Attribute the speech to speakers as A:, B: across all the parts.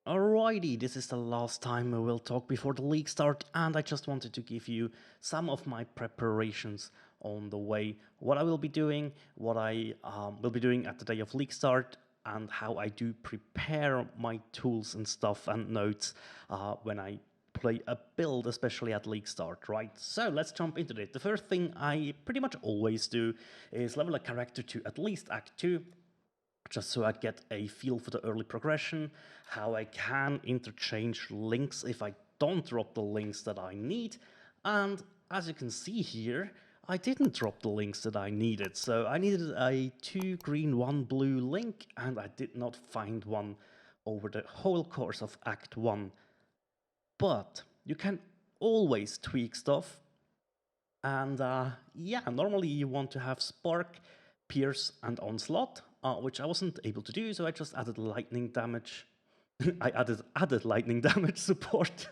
A: Alrighty, this is the last time we will talk before the league start, and I just wanted to give you some of my preparations on the way, what I will be doing, what I will be doing at the day of league start, and how I do prepare my tools and stuff and notes when I play a build, especially at league start, right? So let's jump into it. The first thing I pretty much always do is level a character to at least Act 2, just so I get a feel for the early progression, how I can interchange links if I don't drop the links that I need. And as you can see here, I didn't drop the links that I needed. So I needed a 2 green, 1 blue link, and I did not find one over the whole course of Act 1. But you can always tweak stuff. And yeah, normally you want to have Spark, Pierce, and Onslaught, which I wasn't able to do, so I just added lightning damage. I added lightning damage support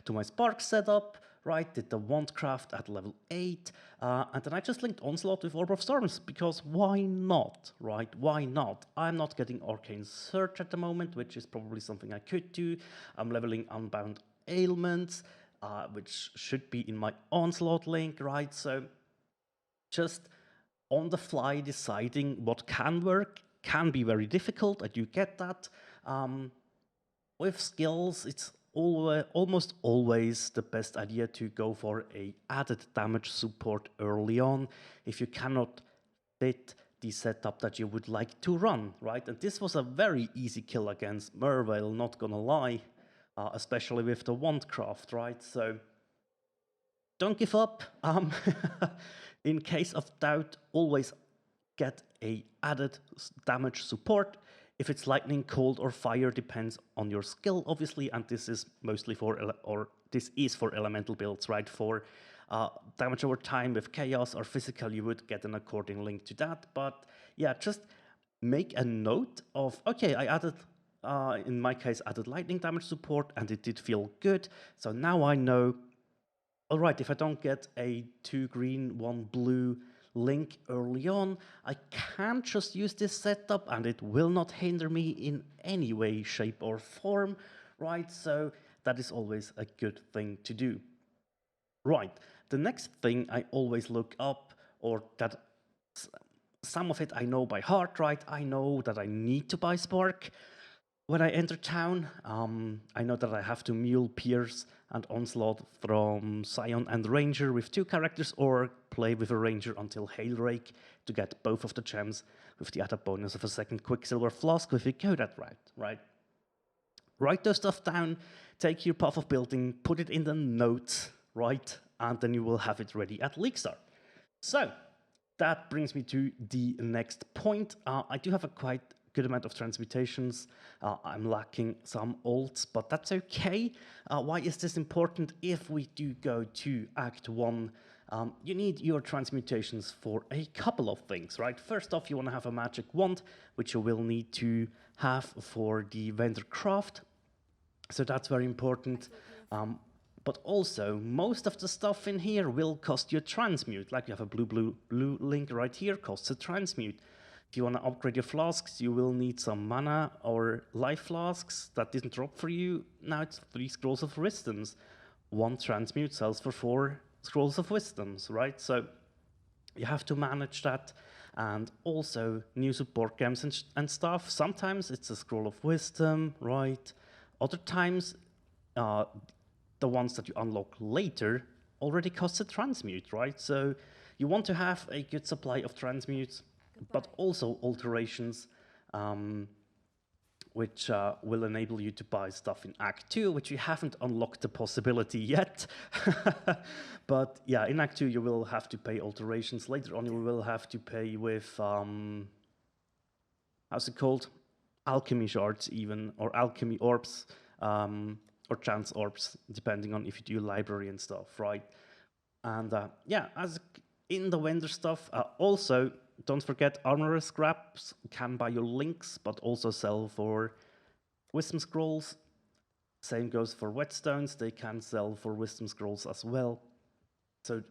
A: to my Spark setup, right? Did the Wandcraft at level 8, and then I just linked Onslaught with Orb of Storms, because why not, right? Why not? I'm not getting Arcane Surge at the moment, which is probably something I could do. I'm leveling Unbound Ailments, which should be in my Onslaught link, right? So just on the fly deciding what can work can be very difficult. I do get that. With skills, it's almost always the best idea to go for a added damage support early on if you cannot fit the setup that you would like to run, right? And this was a very easy kill against Merveil, not gonna lie, especially with the Wandcraft, right? So don't give up. In case of doubt, always get a added damage support. If it's lightning, cold, or fire, depends on your skill, obviously, and this is mostly for elemental builds, right? For damage over time with chaos or physical, you would get an according link to that. But yeah, just make a note of, okay, I added, in my case, added lightning damage support, and it did feel good. So now I know, all right, if I don't get a 2 green, 1 blue link early on, I can just use this setup and it will not hinder me in any way, shape, or form, right? So that is always a good thing to do. Right, the next thing I always look up, or that some of it I know by heart, right? I know that I need to buy Spark when I enter town. I know that I have to mule Pierce and Onslaught from Scion and Ranger with 2 characters, or play with a Ranger until Hailrake to get both of the gems with the added bonus of a second Quicksilver Flask if you go that route, right? Write those stuff down, take your path of building, put it in the notes, right? And then you will have it ready at League Start. So that brings me to the next point. I do have a quite good amount of transmutations. I'm lacking some alts, but that's okay. Why is this important? If we do go to Act 1, you need your transmutations for a couple of things, right? First off, you want to have a magic wand, which you will need to have for the vendor craft. So that's very important. But also, most of the stuff in here will cost you a transmute. Like you have a blue link right here, costs a transmute. If you want to upgrade your flasks, you will need some mana or life flasks that didn't drop for you. Now it's 3 scrolls of wisdoms. 1 transmute sells for 4 scrolls of wisdoms, right? So you have to manage that. And also new support gems and stuff. Sometimes it's a scroll of wisdom, right? Other times, the ones that you unlock later already cost a transmute, right? So you want to have a good supply of transmutes, but also alterations, which will enable you to buy stuff in Act 2, which you haven't unlocked the possibility yet. But yeah, in Act 2 you will have to pay alterations. Later on you will have to pay with, how's it called? Alchemy shards even, or alchemy orbs, or chance orbs, depending on if you do library and stuff, right? And yeah, as in the vendor stuff, also don't forget armor scraps can buy your links, but also sell for wisdom scrolls. Same goes for whetstones; they can sell for wisdom scrolls as well. So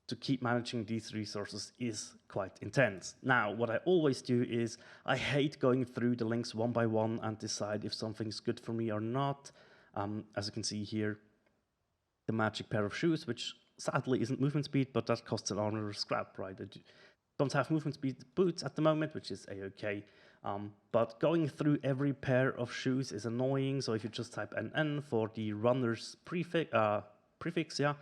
A: to keep managing these resources is quite intense. Now, what I always do is I hate going through the links one by one and decide if something's good for me or not. As you can see here, the magic pair of shoes, which sadly isn't movement speed, but that costs an honor scrap, right? I don't have movement speed boots at the moment, which is a-okay. But going through every pair of shoes is annoying, so if you just type NN for the runner's prefix, yeah,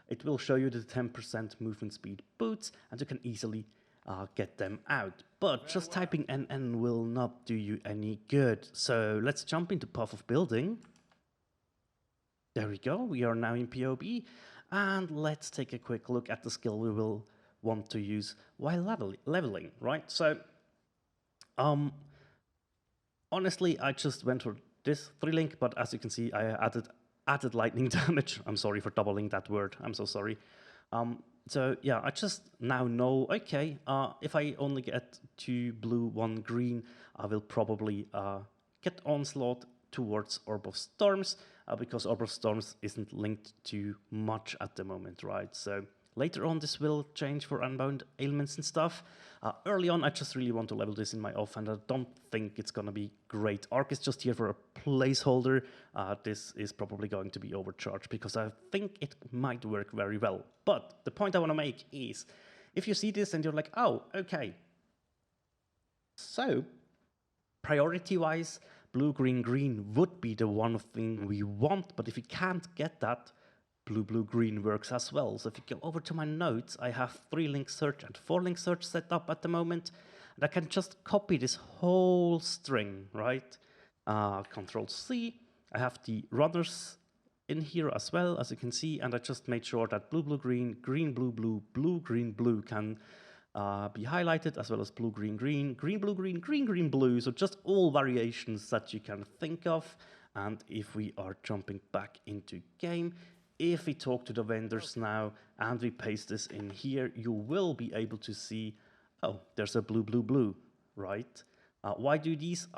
A: it will show you the 10% movement speed boots, and you can easily get them out. But just typing NN will not do you any good. So let's jump into Path of Building. There we go, we are now in PoE, and let's take a quick look at the skill we will want to use while leveling, right? So, honestly, I just went for this 3-link, but as you can see, I added lightning damage. I'm sorry for doubling that word, I'm so sorry. So yeah, I just now know, okay, if I only get 2 blue, 1 green, I will probably get Onslaught towards Orb of Storms, because Orb of Storms isn't linked to much at the moment, right? So later on this will change for Unbound Ailments and stuff. Early on I just really want to level this in my off, and I don't think it's gonna be great. Arc is just here for a placeholder. This is probably going to be overcharged because I think it might work very well. But the point I want to make is, if you see this and you're like, oh, okay, so priority-wise, blue, green, green would be the one thing we want, but if we can't get that, blue, blue, green works as well. So if you go over to my notes, I have 3-link search and 4-link search set up at the moment, and I can just copy this whole string, right? Control C, I have the runners in here as well, as you can see, and I just made sure that blue, blue, green, green, blue, blue, blue, green, blue can be highlighted, as well as blue, green, green, green, blue, green, green, green, blue. So just all variations that you can think of. And if we are jumping back into game, if we talk to the vendors now and we paste this in here, you will be able to see, oh, there's a blue, blue, blue, right? Why do these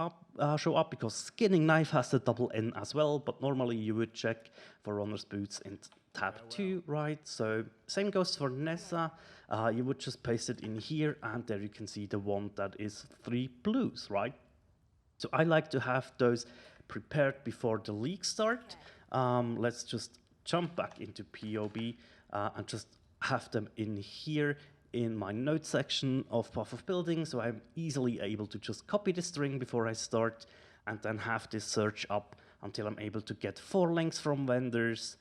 A: show up? Because Skinning Knife has the double N as well, but normally you would check for Runner's Boots in tab 2, right? So same goes for Nessa. You would just paste it in here, and there you can see the one that is 3 blues, right? So I like to have those prepared before the league start. Let's just jump back into PoB and just have them in here in my note section of Path of Building, so I'm easily able to just copy the string before I start and then have this search up until I'm able to get 4 links from vendors,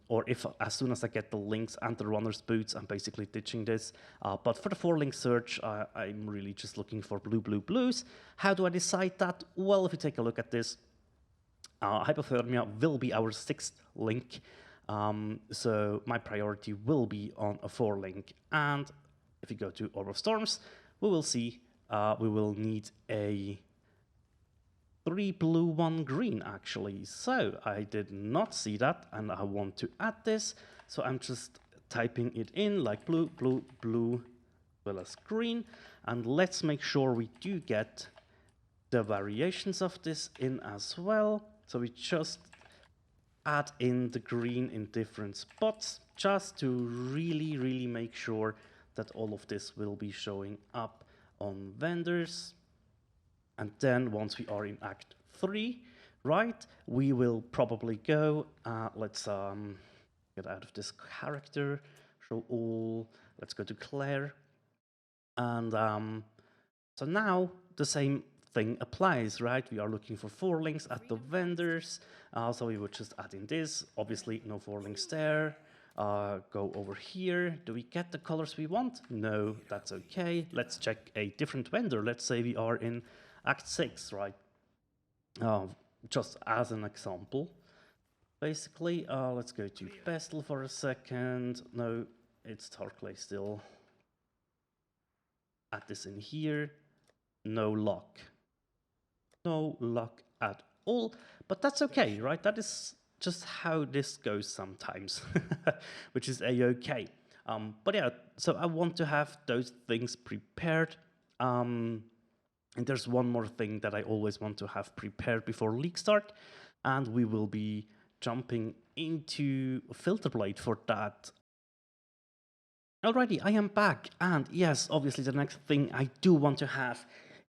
A: or if as soon as I get the links and the runner's boots, I'm basically ditching this. But for the 4-link search, I'm really just looking for blue, blue, blues. How do I decide that? Well, if you take a look at this, Hypothermia will be our 6th link. So my priority will be on a 4-link. And if you go to Orb of Storms, we will see we will need a 3 blue, 1 green, actually. So I did not see that, and I want to add this. So I'm just typing it in like blue, blue, blue, as well as green. And let's make sure we do get the variations of this in as well. So we just add in the green in different spots, just to really, really make sure that all of this will be showing up on vendors. And then once we are in Act 3, right, we will probably go, let's get out of this character, show all, let's go to Claire. And so now the same thing applies, right? We are looking for 4 links at the vendors. So we would just add in this, obviously no 4 links there. Go over here. Do we get the colors we want? No, that's okay. Let's check a different vendor. Let's say we are in Act 6, right? Just as an example. Basically, let's go to Pestle for a second. No, it's Tarkley still. Add this in here. No luck. No luck at all, but that's okay, right? That is just how this goes sometimes, which is a-okay. But yeah, so I want to have those things prepared. And there's one more thing that I always want to have prepared before league start, and we will be jumping into Filterblade for that Alrighty, I am back, and yes, obviously the next thing I do want to have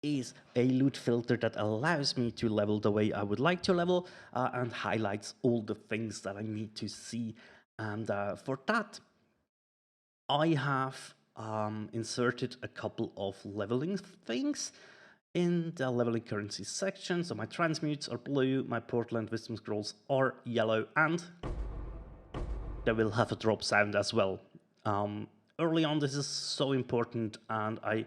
A: is a loot filter that allows me to level the way I would like to level and highlights all the things that I need to see. And for that, I have inserted a couple of leveling things in the leveling currency section. So my transmutes are blue, my portal and wisdom scrolls are yellow, and they will have a drop sound as well. Early on, this is so important, and I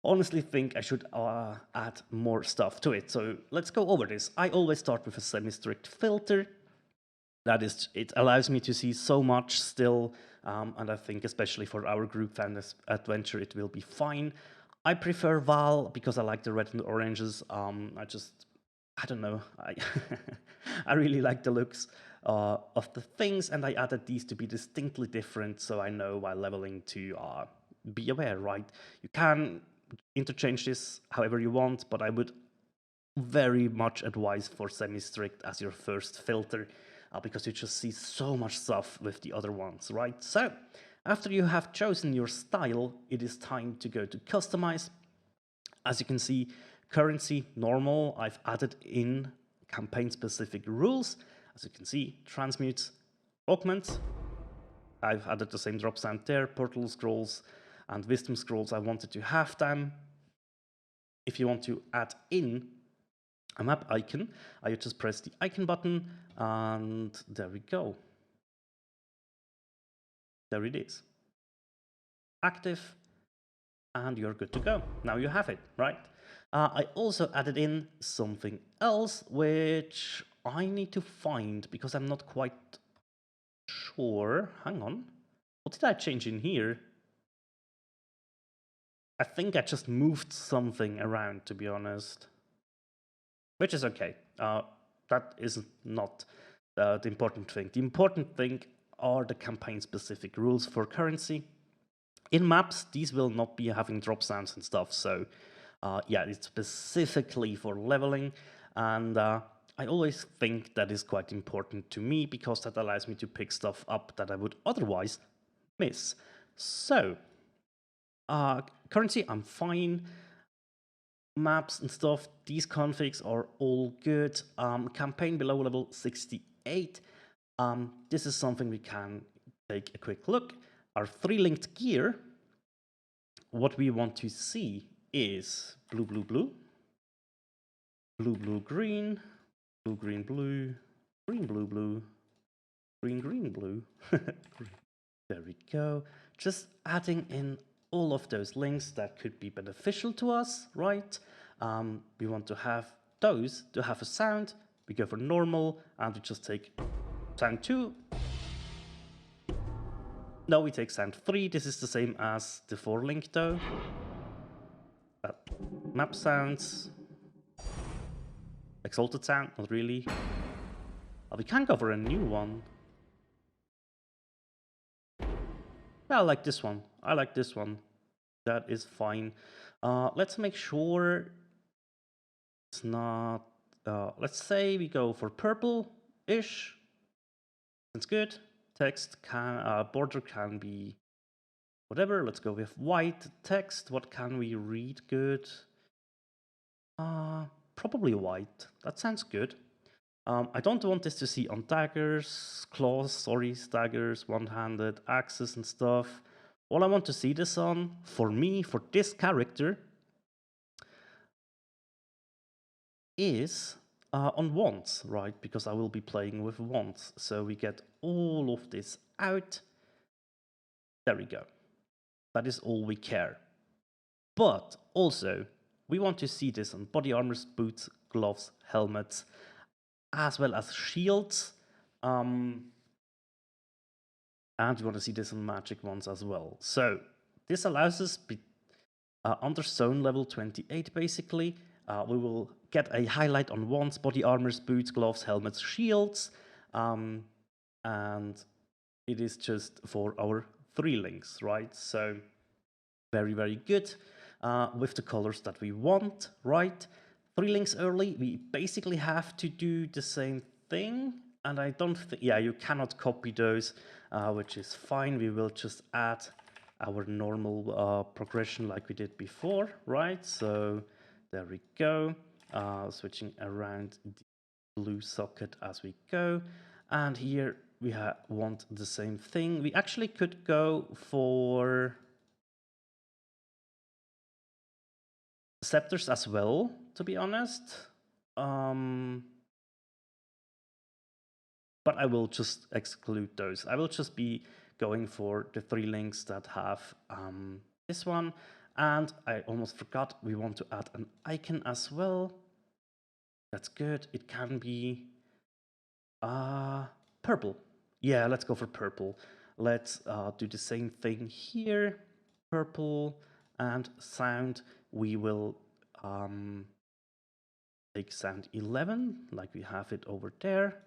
A: honestly think I should add more stuff to it. So let's go over this. I always start with a semi-strict filter. That is, it allows me to see so much still, and I think especially for our group fan adventure, it will be fine. I prefer Val because I like the red and the oranges. I don't know, I really like the looks of the things, and I added these to be distinctly different, so I know while leveling to be aware, right? You can interchange this however you want, but I would very much advise for semi-strict as your first filter because you just see so much stuff with the other ones, right? So after you have chosen your style, it is time to go to customize. As you can see, currency, normal, I've added in campaign-specific rules. As you can see, transmutes, augments, I've added the same drop sound there, portal scrolls and wisdom scrolls, I wanted to have them. If you want to add in a map icon, I just press the icon button, and there we go. There it is. Active, and you're good to go. Now you have it, right? I also added in something else, which I need to find because I'm not quite sure. Hang on. What did I change in here? I think I just moved something around, to be honest. Which is okay. That is not the important thing. The important thing are the campaign-specific rules for currency. In maps, these will not be having drop sounds and stuff, so yeah, it's specifically for leveling, and I always think that is quite important to me because that allows me to pick stuff up that I would otherwise miss. So, currency, I'm fine. Maps and stuff, these configs are all good. Campaign below level 68. This is something we can take a quick look. Our 3-linked gear, what we want to see is blue, blue, blue, blue, blue, green, blue, green, blue, green, blue, blue, green, green, blue. There we go. Just adding in all of those links that could be beneficial to us, right? We want to have those to have a sound. We go for normal, and we just take sound 2. No, we take sound 3. This is the same as the 4-link though. Map sounds. Exalted sound, not really. We can go for a new one. Yeah, I like this one. I like this one. That is fine. Let's make sure it's not... let's say we go for purple-ish. That's good. Text can... border can be whatever. Let's go with white text. What can we read good? Probably white. That sounds good. I don't want this to see on daggers, claws, daggers, one-handed, axes and stuff. All I want to see this on, for me, for this character, is on wands, right? Because I will be playing with wands. So we get all of this out. There we go. That is all we care. But also, we want to see this on body armors, boots, gloves, helmets, as well as shields. And we want to see this on magic ones as well. So this allows us under zone level 28, basically. We will get a highlight on wands, body armors, boots, gloves, helmets, shields. And it is just for our 3 links, right? So very, very good with the colors that we want, right? 3 links early, we basically have to do the same thing. And I don't think, yeah, you cannot copy those, which is fine. We will just add our normal progression like we did before, right? So there we go, switching around the blue socket as we go. And here we want the same thing. We actually could go for scepters as well, to be honest. But I will just exclude those. I will just be going for the 3 links that have this one. And I almost forgot, we want to add an icon as well. That's good. It can be purple. Yeah, let's go for purple. Let's do the same thing here. Purple and sound. We will take sound 11, like we have it over there.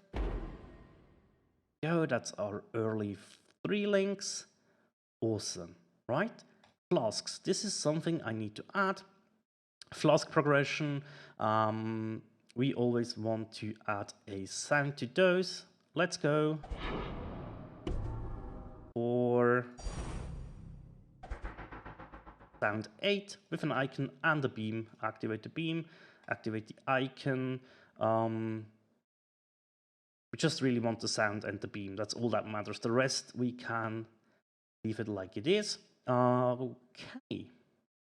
A: Go, that's our early 3 links. Awesome, right? Flasks, this is something I need to add. Flask progression, we always want to add a sound to those. Let's go for sound 8 with an icon and a beam. Activate the beam, activate the icon. We just really want the sound and the beam. That's all that matters. The rest we can leave it like it is. Okay,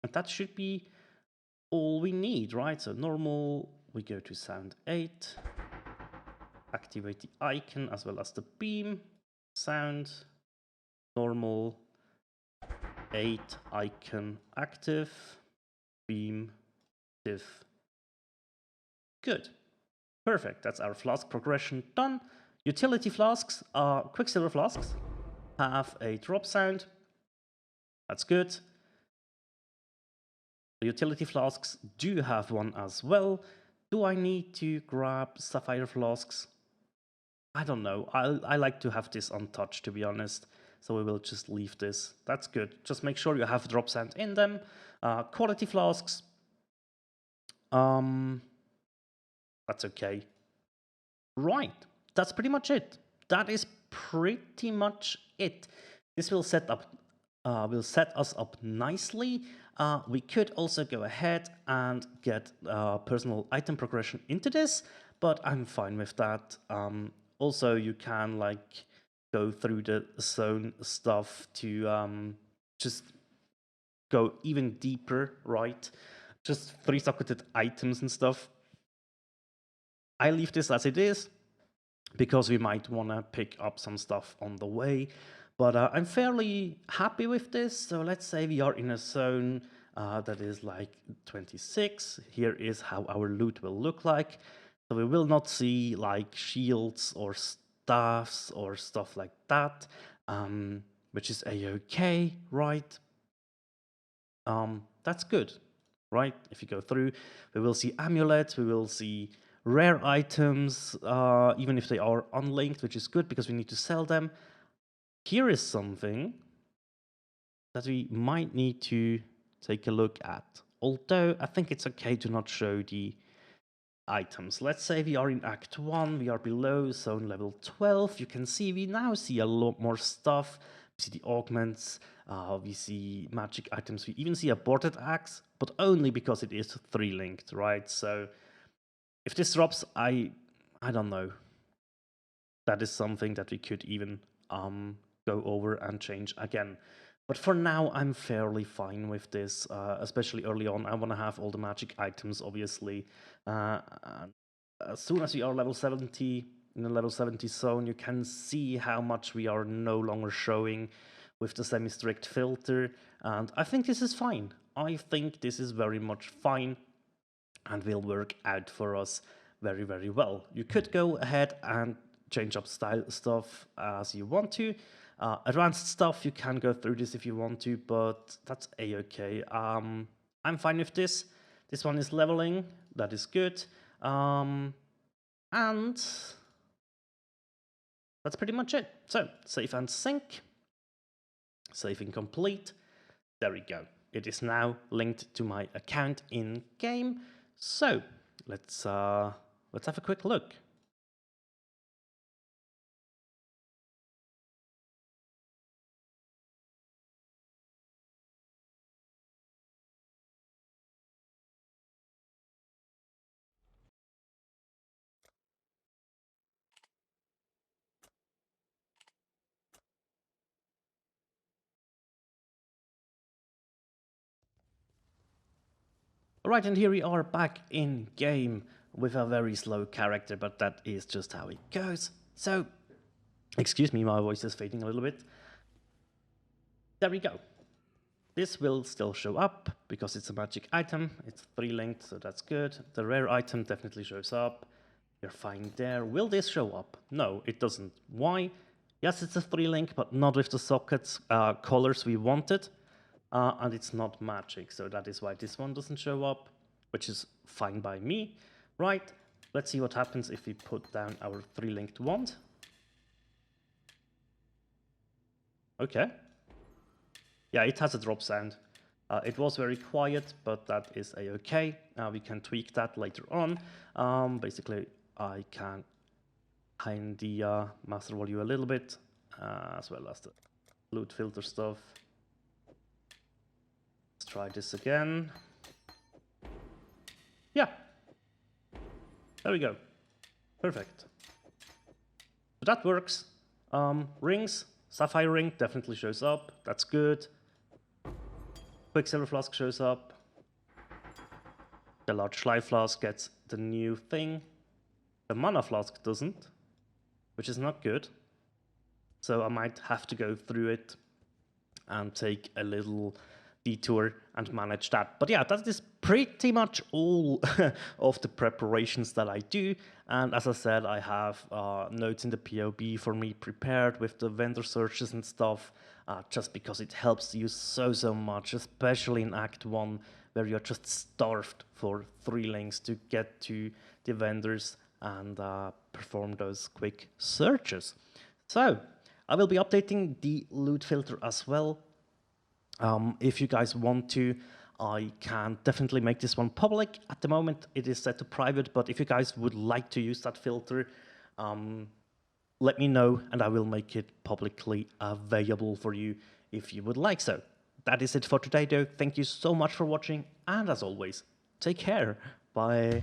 A: and that should be all we need, right? So normal, we go to sound 8, activate the icon as well as the beam, sound, normal, 8, icon active, beam, div. Good, perfect. That's our flask progression done. Utility flasks are Quicksilver flasks, have a drop sound. That's good. The utility flasks do have one as well. Do I need to grab sapphire flasks? I don't know. I like to have this untouched, to be honest. So we will just leave this. That's good. Just make sure you have drop sound in them. Quality flasks. That's okay. Right. That's pretty much it. That is pretty much it. This will set us up nicely. We could also go ahead and get personal item progression into this, but I'm fine with that. Also, you can like go through the zone stuff to just go even deeper, right? Just 3-socketed items and stuff. I leave this as it is because we might want to pick up some stuff on the way. But I'm fairly happy with this. So let's say we are in a zone that is like 26. Here is how our loot will look like. So we will not see like shields or staffs or stuff like that, which is a-okay, right? That's good, right? If you go through, we will see amulets, we will see rare items, even if they are unlinked, which is good because we need to sell them. Here is something that we might need to take a look at. Although I think it's okay to not show the items. Let's say we are in Act 1, we are below zone level 12. You can see we now see a lot more stuff. We see the augments, we see magic items, we even see a boarded axe, but only because it is 3-linked, right? So if this drops, I don't know. That is something that we could even go over and change again. But for now, I'm fairly fine with this, especially early on. I want to have all the magic items, obviously. As soon as we are level 70, in the level 70 zone, you can see how much we are no longer showing with the semi-strict filter. And I think this is fine. I think this is very much fine and will work out for us very, very well. You could go ahead and change up style stuff as you want to. Advanced stuff, you can go through this if you want to, but that's a-okay. I'm fine with this. This one is leveling, that is good. And that's pretty much it. So, save and sync. Saving complete. There we go. It is now linked to my account in game. So, let's have a quick look. Right, and here we are back in game with a very slow character, but that is just how it goes. So, excuse me, my voice is fading a little bit. There we go. This will still show up because it's a magic item. It's 3 linked, so that's good. The rare item definitely shows up. You're fine there. Will this show up? No, it doesn't. Why? Yes, it's a 3 link, but not with the sockets colors we wanted. And it's not magic, so that is why this one doesn't show up, which is fine by me. Right, let's see what happens if we put down our 3 linked wand. Okay. Yeah, it has a drop sound. It was very quiet, but that is a-okay. We can tweak that later on. Basically, I can hide the master volume a little bit, as well as the loot filter stuff. Let's try this again. Yeah. There we go. Perfect. So that works. Rings. Sapphire ring definitely shows up. That's good. Quicksilver flask shows up. The large Schleif flask gets the new thing. The mana flask doesn't, which is not good. So I might have to go through it and take a little detour and manage that. But yeah, that is pretty much all of the preparations that I do. And as I said, I have notes in the PoE for me prepared with the vendor searches and stuff, just because it helps you so much, especially in Act 1, where you're just starved for 3 links to get to the vendors and perform those quick searches. So I will be updating the loot filter as well. If you guys want to, I can definitely make this one public. At the moment, it is set to private, but if you guys would like to use that filter, let me know and I will make it publicly available for you if you would like so. That is it for today, though. Thank you so much for watching, and as always, take care. Bye.